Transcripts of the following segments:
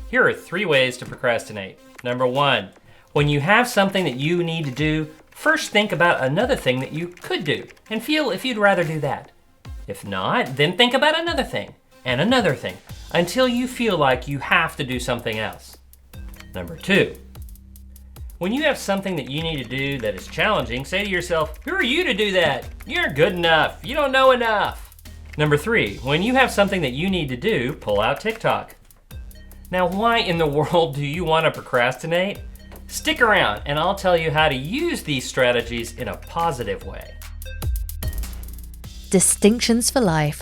Here are 3 ways to procrastinate. Number 1, when you have something that you need to do, first think about another thing that you could do and feel if you'd rather do that. If not, then think about another thing and another thing until you feel like you have to do something else. Number 2, when you have something that you need to do that is challenging, say to yourself, who are you to do that? You aren't good enough. You don't know enough. Number 3, when you have something that you need to do, pull out TikTok. Now, why in the world do you want to procrastinate? Stick around and I'll tell you how to use these strategies in a positive way. Distinctions for Life,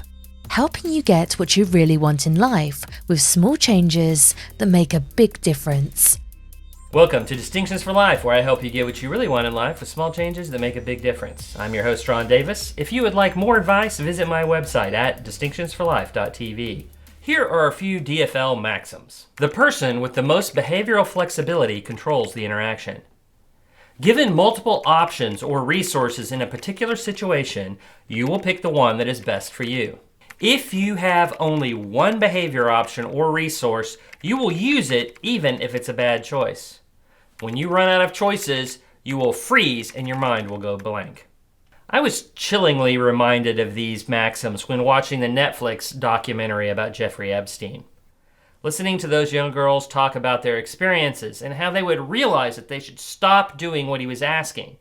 helping you get what you really want in life with small changes that make a big difference. Welcome to Distinctions for Life, where I help you get what you really want in life with small changes that make a big difference. I'm your host, Ron Davis. If you would like more advice, visit my website at distinctionsforlife.tv. Here are a few DFL maxims. The person with the most behavioral flexibility controls the interaction. Given multiple options or resources in a particular situation, you will pick the one that is best for you. If you have only one behavior option or resource, you will use it even if it's a bad choice. When you run out of choices, you will freeze and your mind will go blank. I was chillingly reminded of these maxims when watching the Netflix documentary about Jeffrey Epstein. Listening to those young girls talk about their experiences and how they would realize that they should stop doing what he was asking,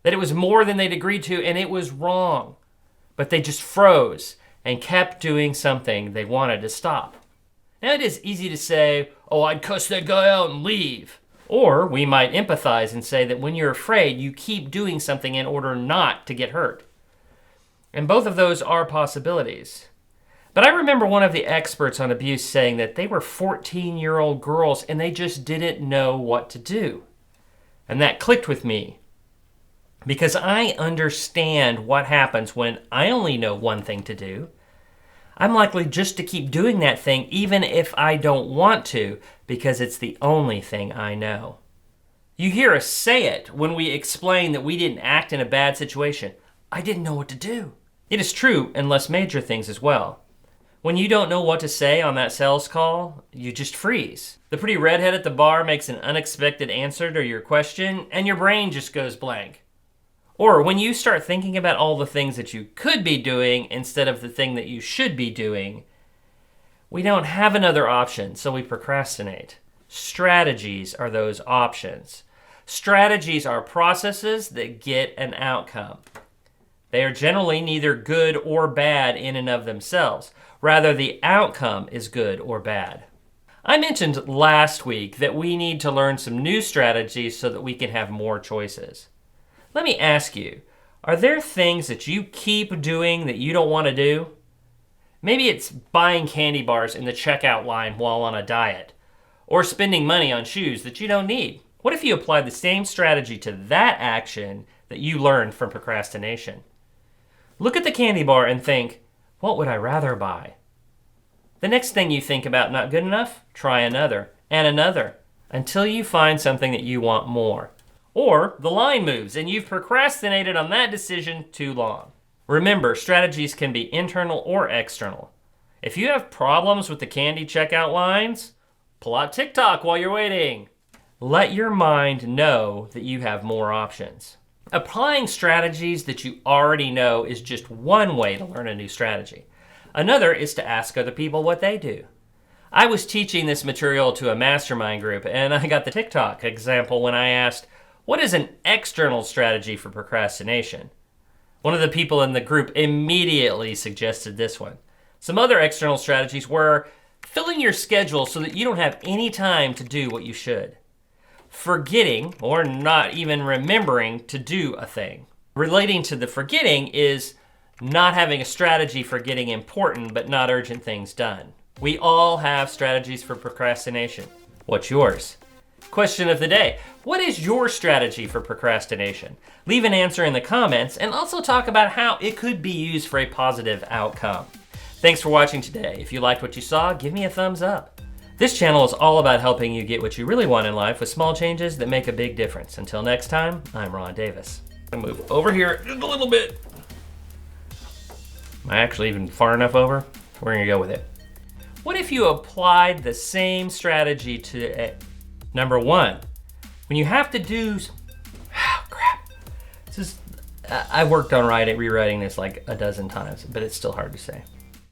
that it was more than they'd agreed to and it was wrong, but they just froze and kept doing something they wanted to stop. Now it is easy to say, oh, I'd cuss that guy out and leave. Or we might empathize and say that when you're afraid, you keep doing something in order not to get hurt. And both of those are possibilities. But I remember one of the experts on abuse saying that they were 14-year-old girls and they just didn't know what to do. And that clicked with me. Because I understand what happens when I only know one thing to do. I'm likely just to keep doing that thing even if I don't want to, because it's the only thing I know. You hear us say it when we explain that we didn't act in a bad situation. I didn't know what to do. It is true in less major things as well. When you don't know what to say on that sales call, you just freeze. The pretty redhead at the bar makes an unexpected answer to your question, and your brain just goes blank. Or when you start thinking about all the things that you could be doing instead of the thing that you should be doing, we don't have another option, so we procrastinate. Strategies are those options. Strategies are processes that get an outcome. They are generally neither good or bad in and of themselves. Rather, the outcome is good or bad. I mentioned last week that we need to learn some new strategies so that we can have more choices. Let me ask you, are there things that you keep doing that you don't want to do? Maybe it's buying candy bars in the checkout line while on a diet, or spending money on shoes that you don't need. What if you applied the same strategy to that action that you learned from procrastination? Look at the candy bar and think, what would I rather buy? The next thing you think about not good enough, try another and another until you find something that you want more. Or the line moves and you've procrastinated on that decision too long. Remember, strategies can be internal or external. If you have problems with the candy checkout lines, pull out TikTok while you're waiting. Let your mind know that you have more options. Applying strategies that you already know is just one way to learn a new strategy. Another is to ask other people what they do. I was teaching this material to a mastermind group and I got the TikTok example when I asked, what is an external strategy for procrastination? One of the people in the group immediately suggested this one. Some other external strategies were filling your schedule so that you don't have any time to do what you should. Forgetting or not even remembering to do a thing. Relating to the forgetting is not having a strategy for getting important but not urgent things done. We all have strategies for procrastination. What's yours? Question of the day. What is your strategy for procrastination? Leave an answer in the comments and also talk about how it could be used for a positive outcome. Thanks for watching today. If you liked what you saw, give me a thumbs up. This channel is all about helping you get what you really want in life with small changes that make a big difference. Until next time, I'm Ron Davis. I'm gonna move over here just a little bit. Am I actually even far enough over? We're gonna go with it. What if you applied the same strategy to number one? When you have to do, oh crap. I worked on rewriting this like a dozen times, but it's still hard to say.